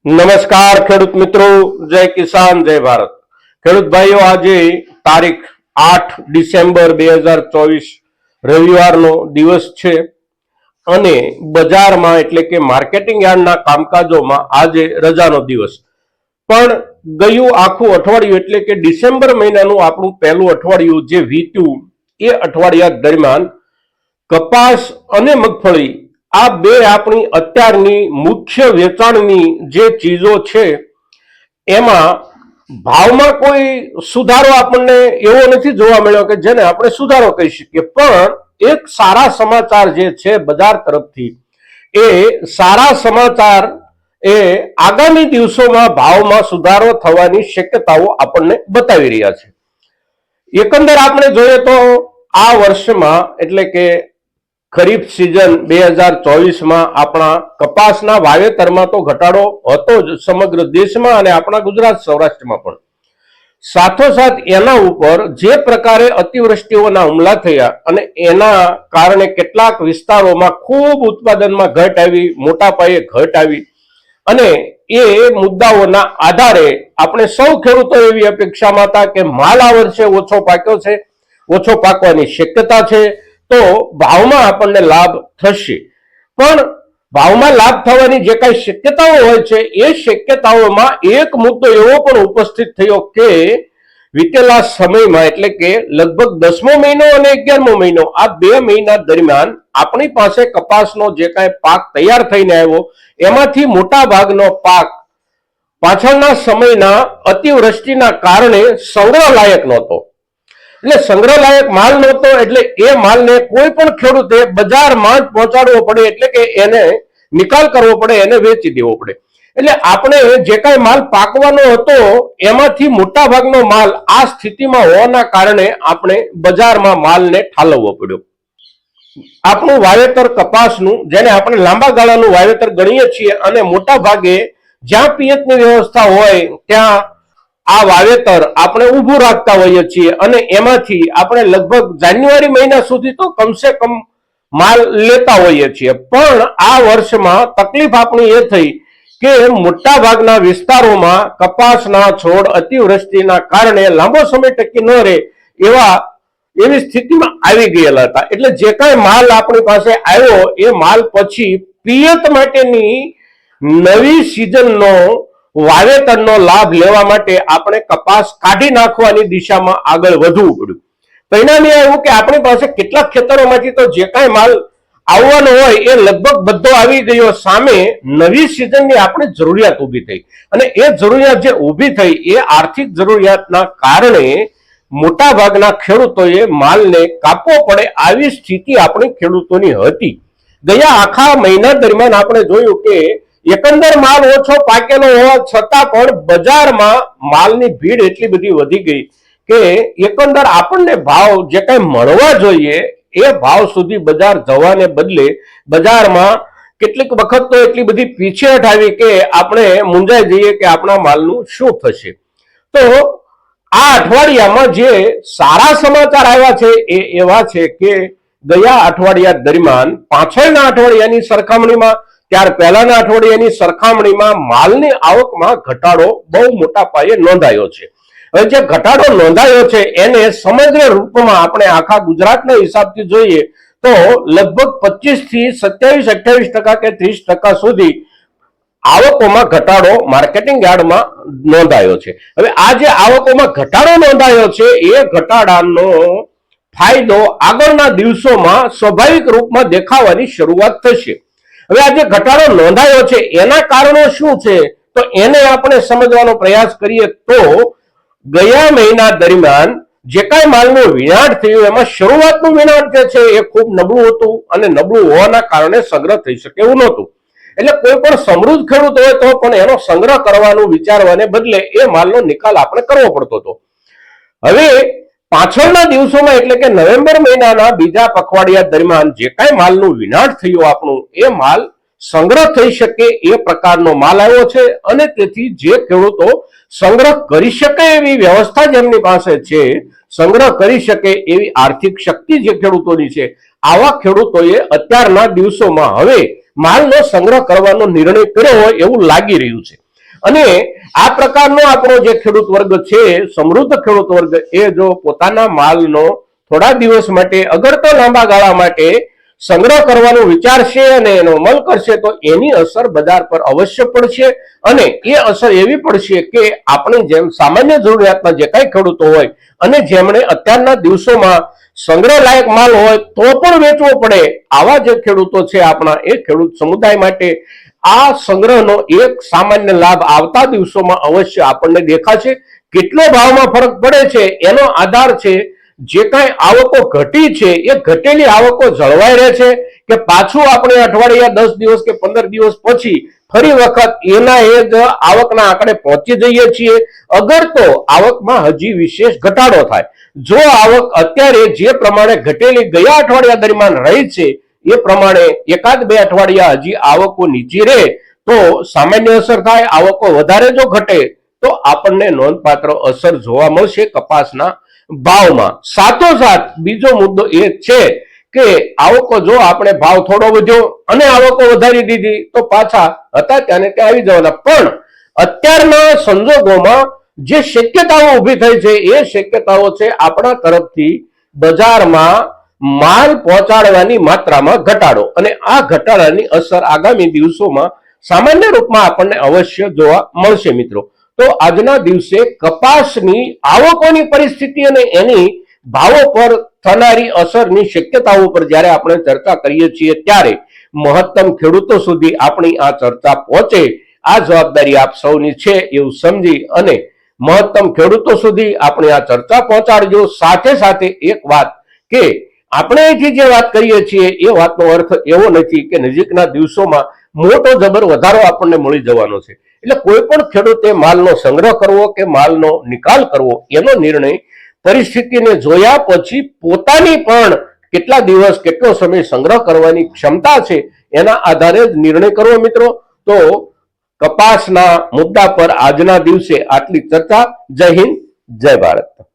નમસ્કાર ખેડૂત મિત્રો, જય કિસાન જય ભારત। ખેડૂત ભાઈઓ, આજે તારીખ 8 ડિસેમ્બર 2024 રવિવારનો દિવસ છે અને બજારમાં એટલે કે માર્કેટિંગ યાર્ડના કામકાજોમાં આજે રજાનો દિવસ। પણ ગયું આખું અઠવાડિયું એટલે કે ડિસેમ્બર મહિનાનું આપણું પહેલું અઠવાડિયું જે વીત્યું એ અઠવાડિયા દરમિયાન કપાસ અને મગફળી આ બે આપણી અત્યારની મુખ્ય વેચાણની જે ચીજો છે એમાં ભાવમાં કોઈ સુધારો આપણને એવો નથી જોવા મળ્યો કે જેને આપણે સુધારો કહી શકીએ। પણ એક સારા સમાચાર જે છે બજાર તરફથી, એ સારા સમાચાર એ આગામી દિવસોમાં ભાવમાં સુધારો થવાની શક્યતાઓ આપણને બતાવી રહ્યા છે। એકંદર આપણે જોઈએ તો આ વર્ષમાં એટલે કે ખરીફ સિઝન 2024માં આપણા કપાસના વાવેતરમાં તો ઘટાડો હતો જ સમગ્ર દેશમાં અને આપણા ગુજરાત સૌરાષ્ટ્રમાં પણ। સાથોસાથ એના ઉપર જે પ્રકારે અતિવૃષ્ટિઓના હુમલા થયા અને એના કારણે કેટલાક વિસ્તારોમાં ખૂબ ઉત્પાદનમાં ઘટ આવી, મોટા પાયે ઘટ આવી અને એ મુદ્દાઓના આધારે આપણે સૌ ખેડૂતો એવી અપેક્ષામાં હતા કે માલ આ વર્ષે ઓછો પાક્યો છે, ઓછો પાકવાની શક્યતા છે, તો ભાવમાં આપણને લાભ થશે। પણ ભાવમાં લાભ થવાની જે કઈ શક્યતાઓ હોય છે એ શક્યતાઓમાં એક મુદ્દો એવો પણ ઉપસ્થિત થયો કે વીતેલા સમયમાં એટલે કે લગભગ 10મો મહિનો અને 11મો મહિનો આ 2 મહિના દરમિયાન આપણી પાસે કપાસનો જે કાંઈ પાક તૈયાર થઈને આવ્યો એમાંથી મોટા ભાગનો પાક પાછળના સમયના અતિવૃષ્ટિના કારણે સંગ્રહ લાયક નહોતો। એટલે સંગ્રહ લાયક માલ નહોતો એટલે એ માલને કોઈ પણ ખેડૂતે બજારમાં જ પહોંચાડવો પડે, એટલે કે એને નિકાલ કરવો પડે, એને વેચી દેવો પડે। એટલે આપણે જે કાંઈ માલ પાકવાનો હતો એમાંથી મોટા ભાગનો માલ આ સ્થિતિમાં હોવાના કારણે આપણે બજારમાં માલને ઠાલવવો પડ્યો। આપણું વાવેતર કપાસનું, જેને આપણે લાંબા ગાળાનું વાવેતર ગણીએ છીએ અને મોટા ભાગે જ્યાં પિયતની વ્યવસ્થા હોય ત્યાં આ વાવેતર આપણે ઊભું રાખતા હોઈએ છીએ અને એમાંથી આપણે લગભગ જાન્યુઆરી મહિના સુધી તો કમસે કમ માલ લેતા હોઈએ છીએ। પણ આ વર્ષમાં તકલીફ આપણી એ થઈ કે મોટા ભાગના વિસ્તારોમાં કપાસના છોડ અતિવૃષ્ટિના કારણે લાંબો સમય ટકી ન રહે એવી સ્થિતિમાં આવી ગયેલા હતા। એટલે જે કાંઈ માલ આપણી પાસે આવ્યો એ માલ પછી પિયત માટેની નવી સિઝનનો વાવેતરનો લાભ લેવા માટે આપણે કપાસ કાઢી નાખવાની દિશામાં આગળ વધવું પડ્યું। પરિણામે એવું કે આપણી પાસે કેટલાક ખેતરોમાંથી તો જે કાંઈ માલ આવવાનો હોય એ લગભગ બધો આવી ગયો, સામે નવી સિઝનની આપણે જરૂરિયાત ઊભી થઈ અને એ જરૂરિયાત જે ઊભી થઈ એ આર્થિક જરૂરિયાતના કારણે મોટા ભાગના ખેડૂતોએ માલને કાપવો પડે આવી સ્થિતિ આપણી ખેડૂતોની હતી। ગયા આખા મહિના દરમિયાન આપણે જોયું કે એકંદર માલ ઓછો પાકેલો હોવા છતાં પણ બજારમાં માલની ભીડ એટલી બધી વધી ગઈ કે એકંદર આપણને ભાવ જે કઈ મળવા જોઈએ એ ભાવ સુધી બજાર જવાને બદલે બજારમાં કેટલીક વખત તો એટલી બધી પીછેહટ આવી કે આપણે મૂંઝાઈ જઈએ કે આપણા માલનું શું થશે। તો આ અઠવાડિયામાં જે સારા સમાચાર આવ્યા છે એ એવા છે કે ગયા અઠવાડિયા દરમિયાન પાછળના અઠવાડિયાની સરખામણીમાં, ત્યાર પહેલાના અઠવાડિયાની સરખામણીમાં માલની આવકમાં ઘટાડો બહુ મોટા પાયે નોંધાયો છે। હવે જે ઘટાડો નોંધાયો છે એને સમગ્ર રૂપમાં આપણે આખા ગુજરાતના હિસાબથી જોઈએ તો લગભગ 25 થી 27-28% કે 30% સુધી આવકોમાં ઘટાડો માર્કેટિંગ યાર્ડમાં નોંધાયો છે। હવે આ જે આવકોમાં ઘટાડો નોંધાયો છે એ ઘટાડાનો ફાયદો આગળના દિવસોમાં સ્વાભાવિક રૂપમાં દેખાવાની શરૂઆત થશે। હવે આ જે ઘટાડો નોંધાયો છે એના કારણો શું છે તો એને આપણે સમજવાનો પ્રયાસ કરીએ તો ગયા મહિના દરમિયાન જે કાંઈ માલનું વિનાટ થયું એમાં શરૂઆતનું વિનાટ જે છે એ ખૂબ નબળું હતું અને નબળું હોવાના કારણે સંગ્રહ થઈ શકે એવું નહોતું। એટલે કોઈ પણ સમૃદ્ધ ખેડૂત હોય તો પણ એનો સંગ્રહ કરવાનું વિચારવાને બદલે એ માલનો નિકાલ આપણે કરવો પડતો હતો। હવે પાછળના દિવસોમાં એટલે કે નવેમ્બર મહિનાના બીજા પખવાડિયા દરમિયાન જે કાંઈ માલનું વિનાટ થયું આપણું એ માલ સંગ્રહ થઈ શકે એ પ્રકારનો માલ આવ્યો છે અને તેથી જે ખેડૂતો સંગ્રહ કરી શકે એવી વ્યવસ્થા જેમની પાસે છે, સંગ્રહ કરી શકે એવી આર્થિક શક્તિ જે ખેડૂતોની છે, આવા ખેડૂતોએ અત્યારના દિવસોમાં હવે માલનો સંગ્રહ કરવાનો નિર્ણય કર્યો હોય એવું લાગી રહ્યું છે। અને આ પ્રકારનો આપણો જે ખેડૂત વર્ગ છે, સમૃદ્ધ ખેડૂત વર્ગ, એ જો પોતાના માલનો થોડા દિવસ માટે અગર તો લાંબા ગાળા માટે સંગ્રહ કરવાનો વિચારશે અને એનો અમલ કરશે તો એની અસર બજાર પર અવશ્ય પડશે. અને એ અસર એવી પડશે કે આપણે જેમ સામાન્ય જરૂરિયાતના જે કાંઈ ખેડૂતો હોય અને જેમણે અત્યારના દિવસોમાં સંગ્રહ લાયક માલ હોય તો પણ વેચવો પડે, આવા જે ખેડૂતો છે આપણા, એ ખેડૂત સમુદાય માટે આ સંગ્રહનો એક સામાન્ય લાભ આવતા દિવસોમાં અવશ્ય આપણને દેખાશે. કેટલો ભાવમાં ફરક પડે છે એનો આધાર છે જે કાંઈ આવકો ઘટી છે એ ઘટેલી આવકો જળવાઈ રહે છે કે પાછું આપણે અઠવાડિયા 10 દિવસ કે 15 દિવસ પછી ફરી વખત એના એ જ આવકના આંકડે પહોંચી જઈએ છીએ. અગર તો આવકમાં હજી વિશેષ ઘટાડો થાય, જો આવક અત્યારે જે પ્રમાણે ઘટેલી ગયા અઠવાડિયા દરમિયાન રહી છે એ પ્રમાણે એકાદ બે અઠવાડિયા હજી આવકો નીચી રહે તો સામાન્ય અસર થાય. આવકો વધારે જો ઘટે તો આપણને નોંધપાત્ર અસર જોવા મળશે કપાસના ભાવમાં. સાથોસાથ બીજો મુદ્દો એ છે કે આવકો જો આપણે ભાવ થોડો વધ્યો અને આવકો વધારી દીધી તો પાછા હતા ત્યાં ત્યાં આવી જવાના. પણ અત્યારના સંજોગોમાં જે શક્યતાઓ ઊભી થઈ છે એ શક્યતાઓ છે આપણા તરફથી બજારમાં માલ પહોંચાડવાની માત્રામાં ઘટાડો, અને આ ઘટાડાની અસર આગામી દિવસોમાં સામાન્ય રૂપમાં આપણને અવશ્ય જોવા મળશે મિત્રો. તો આજના દિવસે કપાસની આવકોની પરિસ્થિતિ અને એની ભાવો પર થનારી અસરની શક્યતાઓ પર જ્યારે આપણે ચર્ચા કરીએ છીએ ત્યારે મહત્તમ ખેડૂતો સુધી આપણી આ ચર્ચા પહોંચે આ જવાબદારી આપ સૌની છે એવું સમજી અને મહત્તમ ખેડૂતો સુધી આપણે આ ચર્ચા પહોંચાડજો. સાથે સાથે એક વાત કે આપણે અહીંથી જે વાત કરીએ છીએ એ વાતનો અર્થ એવો નથી કે નજીકના દિવસોમાં મોટો જબર વધારો આપણને મળી જવાનો છે. એટલે કોઈ પણ ખેડૂતે માલનો સંગ્રહ કરવો કે માલનો નિકાલ કરવો એનો નિર્ણય પરિસ્થિતિને જોયા પછી પોતાની પણ કેટલા દિવસ કેટલો સમય સંગ્રહ કરવાની ક્ષમતા છે એના આધારે જ નિર્ણય કરવો મિત્રો. તો કપાસના મુદ્દા પર આજના દિવસે આટલી ચર્ચા. જય હિન્દ, જય ભારત.